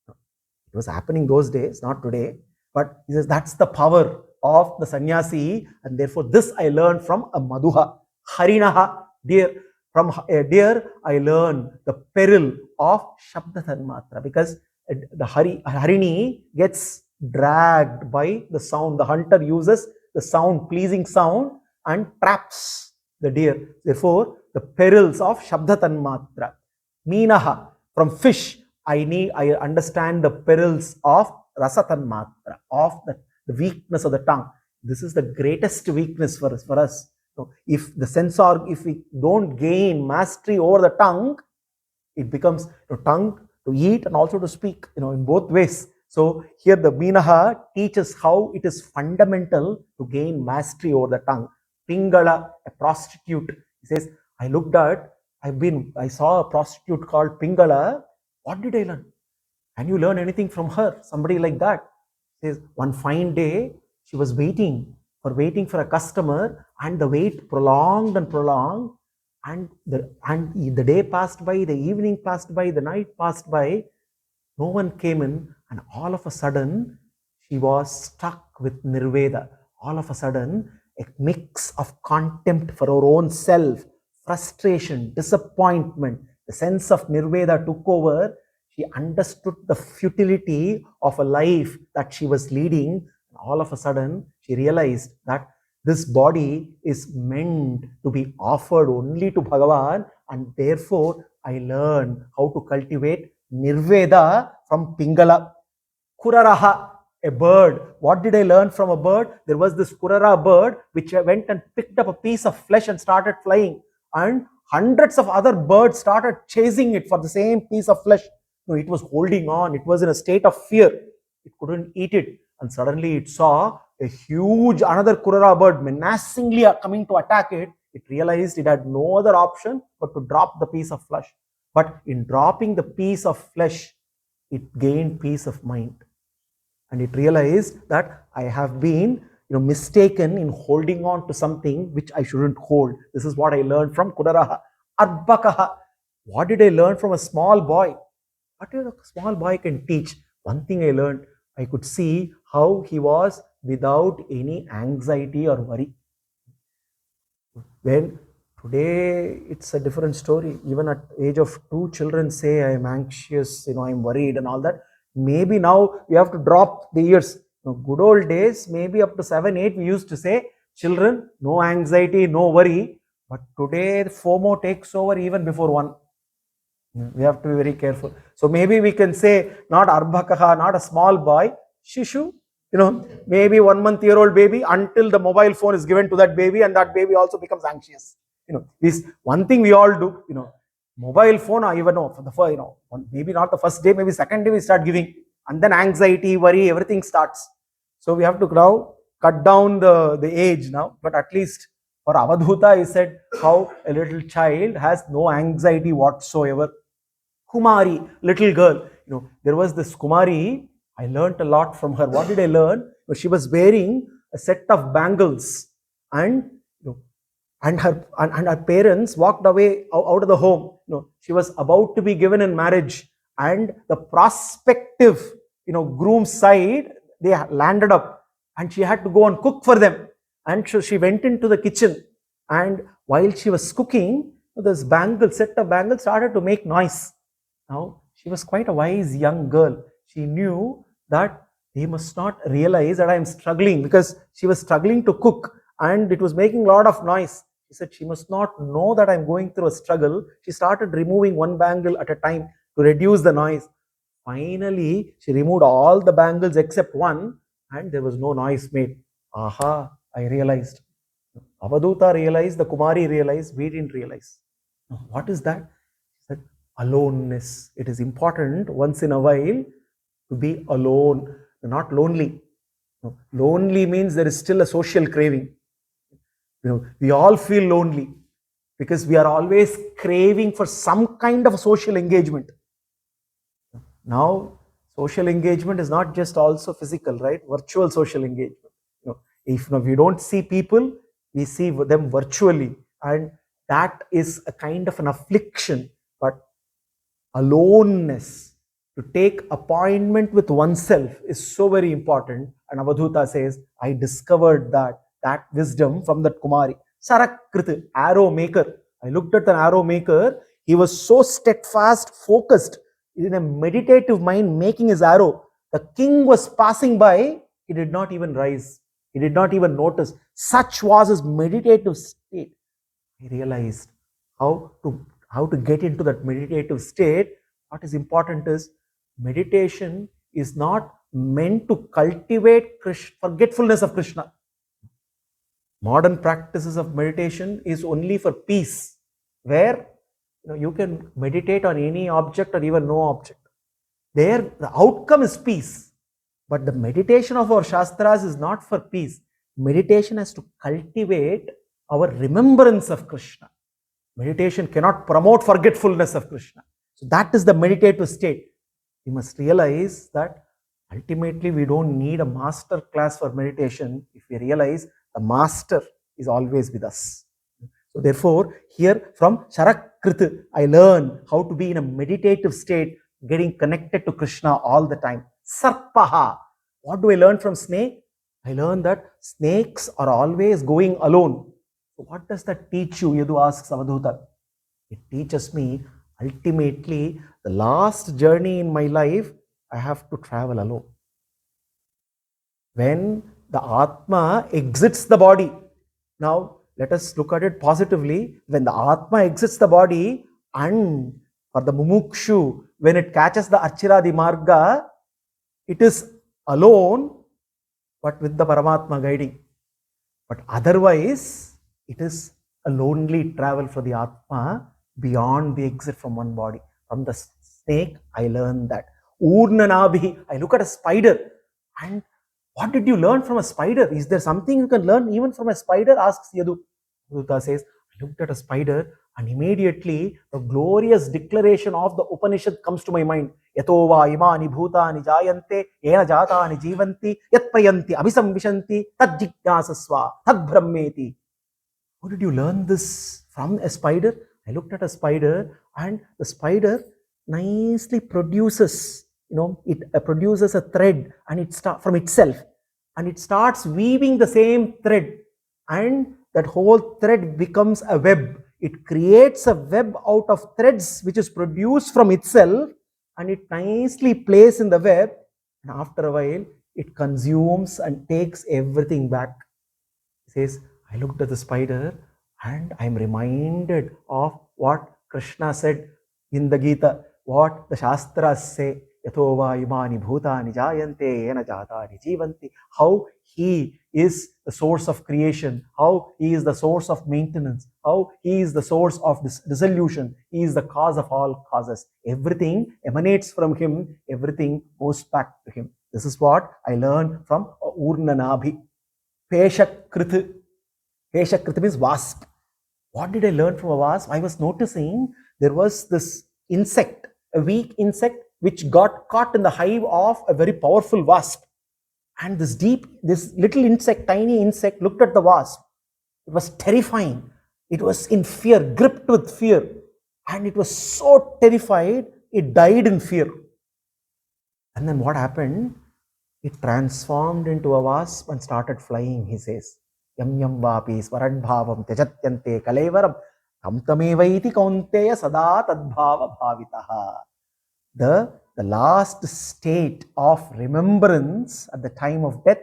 It was happening those days, not today. But he says, that's the power of the sannyasi. And therefore, this I learned from a Madhuha. Harinaha, deer. From a deer, I learn the peril of Shabda Tanmatra, because the Harini gets dragged by the sound. The hunter uses the sound, pleasing sound, and traps the deer. Therefore, the perils of Shabda Tanmatra. Meenaha, from fish, I understand the perils of Rasa Tanmatra, of the weakness of the tongue. This is the greatest weakness for us. So if we don't gain mastery over the tongue, it becomes tongue to eat and also to speak, in both ways. So here the Minaha teaches how it is fundamental to gain mastery over the tongue. Pingala, a prostitute, he says, I saw a prostitute called Pingala. What did I learn? Can you learn anything from her? Somebody like that. He says, one fine day, she was waiting for a customer, and the wait prolonged and prolonged, and the day passed by, the evening passed by, the night passed by, no one came in, and all of a sudden she was stuck with nirveda. All of a sudden, a mix of contempt for her own self, frustration, disappointment, the sense of nirveda took over. She understood the futility of a life that she was leading. All of a sudden, she realized that this body is meant to be offered only to Bhagavan, and therefore I learned how to cultivate Nirveda from Pingala. Kuraraha, a bird. What did I learn from a bird? There was this Kurura bird which went and picked up a piece of flesh and started flying, and hundreds of other birds started chasing it for the same piece of flesh. No, it was holding on. It was in a state of fear. It couldn't eat it. And suddenly it saw a huge another Kurura bird menacingly coming to attack it. It realized it had no other option but to drop the piece of flesh. But in dropping the piece of flesh, it gained peace of mind. And it realized that I have been mistaken in holding on to something which I shouldn't hold. This is what I learned from Kudaraha. Arbakaha. What did I learn from a small boy? What a small boy can teach. One thing I learned, I could see how he was without any anxiety or worry. When today it's a different story. Even at age of 2, children say I am anxious, I am worried and all that. Maybe now we have to drop the years. Good old days, maybe up to 7, 8, we used to say, children, no anxiety, no worry. But today FOMO takes over even before 1. We have to be very careful. So maybe we can say not Arbhakaha, not a small boy, Shishu, maybe 1 month-year-old baby, until the mobile phone is given to that baby, and that baby also becomes anxious. This one thing we all do, mobile phone, I even know, for the first, maybe not the first day, maybe second day we start giving, and then anxiety, worry, everything starts. So we have to now cut down the age now, but at least for Avadhuta, he said how a little child has no anxiety whatsoever. Kumari, little girl. There was this Kumari. I learned a lot from her. What did I learn? She was wearing a set of bangles, and her parents walked away out of the home. She was about to be given in marriage, and the prospective groom's side, they landed up, and she had to go and cook for them. And so she went into the kitchen, and while she was cooking, this set of bangles started to make noise. Now, she was quite a wise young girl. She knew that they must not realize that I am struggling, because she was struggling to cook and it was making a lot of noise. She said she must not know that I am going through a struggle. She started removing one bangle at a time to reduce the noise. Finally, she removed all the bangles except one, and there was no noise made. Aha, I realized. Avadhuta realized, the Kumari realized, we didn't realize. What is that? She said, aloneness. It is important once in a while to be alone, not lonely. Lonely means there is still a social craving. We all feel lonely because we are always craving for some kind of social engagement. Now, social engagement is not just also physical, right? Virtual social engagement. If we don't see people, we see them virtually, and that is a kind of an affliction. But aloneness, to take appointment with oneself, is so very important. And Avadhuta says, I discovered that wisdom from that Kumari. Sarakriti, arrow maker. I looked at an arrow maker. He was so steadfast, focused in a meditative mind making his arrow. The king was passing by. He did not even rise. He did not even notice. Such was his meditative state. He realized how to get into that meditative state. What is important is meditation is not meant to cultivate forgetfulness of Krishna. Modern practices of meditation is only for peace, where you can meditate on any object or even no object. There, the outcome is peace. But the meditation of our Shastras is not for peace. Meditation has to cultivate our remembrance of Krishna. Meditation cannot promote forgetfulness of Krishna. So that is the meditative state. We must realize that ultimately we don't need a master class for meditation if we realize the master is always with us. So therefore, here from Sharakrit, I learn how to be in a meditative state, getting connected to Krishna all the time. Sarpaha. What do I learn from snake? I learn that snakes are always going alone. So what does that teach you? Yadu asks Avadhuta. It teaches me ultimately the last journey in my life, I have to travel alone. When the Atma exits the body, now let us look at it positively. When the Atma exits the body, and for the Mumukshu, when it catches the Archiradi Marga, it is alone, but with the Paramatma guiding. But otherwise, it is a lonely travel for the Atma beyond the exit from one body. From the snake, I learned that. Urnanabhi, I look at a spider, and what did you learn from a spider? Is there something you can learn even from a spider? Asks Yadu. Buddha says, I looked at a spider, and immediately the glorious declaration of the Upanishad comes to my mind. Yatova imani bhutani jayante, yena jatani jivanti, yat prayanti abhisamvishanti, tad jignasasva, tad brahmeti. How did you learn this from a spider? I looked at a spider, and the spider nicely produces, it produces a thread, and it starts from itself, and it starts weaving the same thread, and that whole thread becomes a web. It creates a web out of threads which is produced from itself, and it nicely plays in the web, and after a while it consumes and takes everything back. It says, I looked at the spider, and I'm reminded of what Krishna said in the Gita, what the Shastras say, Yatova imani bhutani jayante yena jatani jivanti, how he is the source of creation, how he is the source of maintenance, how he is the source of dissolution, he is the cause of all causes. Everything emanates from him, everything goes back to him. This is what I learned from Urnanabhi. Peshakrit. Peshakrit means wasp. What did I learn from a wasp? I was noticing there was this insect, a weak insect, which got caught in the hive of a very powerful wasp. And this little insect, tiny insect, looked at the wasp. It was terrifying. It was in fear, gripped with fear. And it was so terrified, it died in fear. And then what happened? It transformed into a wasp and started flying, he says. Yam yam vapi swaradbhavam tejatyante kalevaram tam tamevaiti kaunteya sada tadbhava bhavitaha. The last state of remembrance at the time of death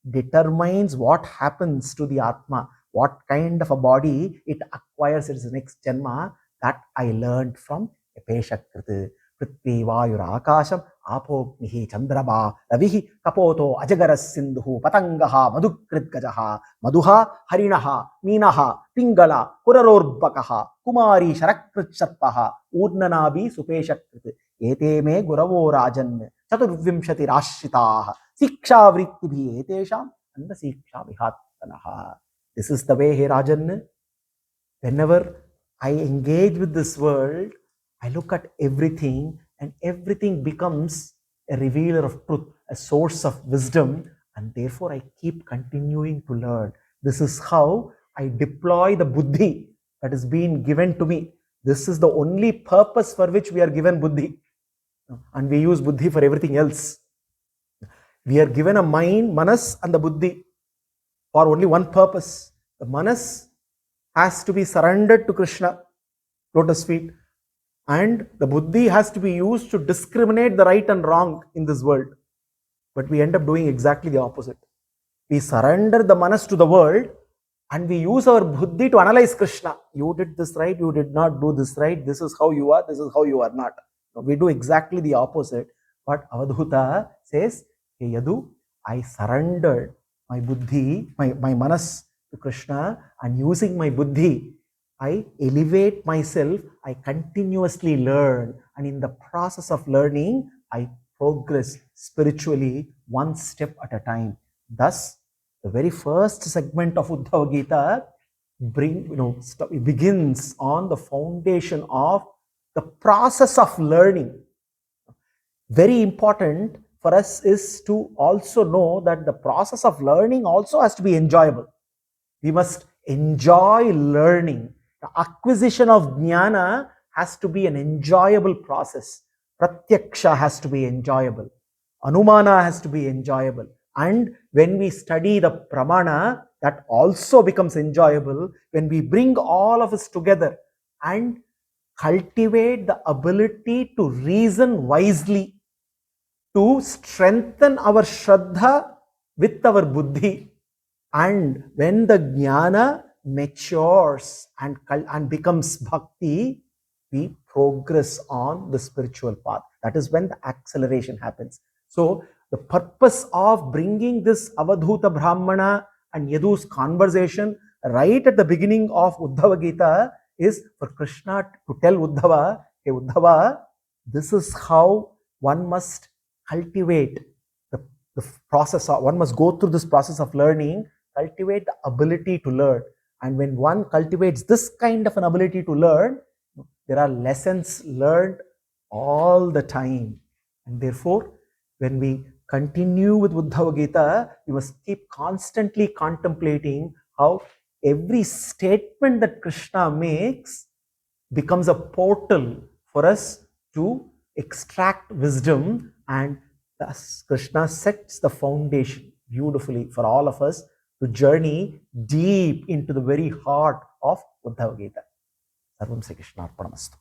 determines what happens to the Atma, what kind of a body it acquires in its next janma. That I learned from Peshakrit. Prithvi, Vayu, Akasha, Apogni, Chandra, Ravi, Kapoto, Ajagaras Sindhu, Patangaha, Madhukrit Gajaha, Madhuha, Harinaha, Minaha, Pingala, Kurura Kumari, Sharakrit Sarpaha, Urnanabi, Supeshakrit. Ete me Guravo Rajan, Chaturvimshati Rashitaha, Siksha Vrittibhi Etesham, and the Siksha Vihatanaha. This is the way, hey Rajan. Whenever I engage with this world, I look at everything, and everything becomes a revealer of truth, a source of wisdom, and therefore I keep continuing to learn. This is how I deploy the buddhi that is being given to me. This is the only purpose for which we are given buddhi. And we use buddhi for everything else. We are given a mind, manas, and the buddhi for only one purpose. The manas has to be surrendered to Krishna. lotus feet. And the buddhi has to be used to discriminate the right and wrong in this world. But we end up doing exactly the opposite. We surrender the manas to the world and we use our buddhi to analyze Krishna. You did this right, you did not do this right, this is how you are, this is how you are not. We do exactly the opposite. But Avadhuta says, hey Yadu, I surrendered my buddhi, my manas to Krishna, and using my buddhi, I elevate myself, I continuously learn, and in the process of learning, I progress spiritually one step at a time. Thus, the very first segment of Uddhava Gita begins on the foundation of the process of learning. Very important for us is to also know that the process of learning also has to be enjoyable. We must enjoy learning. The acquisition of jnana has to be an enjoyable process. Pratyaksha has to be enjoyable. Anumana has to be enjoyable. And when we study the pramana, that also becomes enjoyable when we bring all of us together and cultivate the ability to reason wisely, to strengthen our shraddha with our buddhi. And when the jnana matures and becomes bhakti, we progress on the spiritual path. That is when the acceleration happens. So the purpose of bringing this Avadhuta Brahmana and Yadu's conversation right at the beginning of Uddhava Gita is for Krishna to tell Uddhava, hey Uddhava, this is how one must cultivate the process. One must go through this process of learning, cultivate the ability to learn. And when one cultivates this kind of an ability to learn, there are lessons learned all the time. And therefore, when we continue with Uddhava Gita, we must keep constantly contemplating how every statement that Krishna makes becomes a portal for us to extract wisdom, and thus Krishna sets the foundation beautifully for all of us to journey deep into the very heart of Uddhava Gita. Sarvam Sri Krishna Arpanamastu.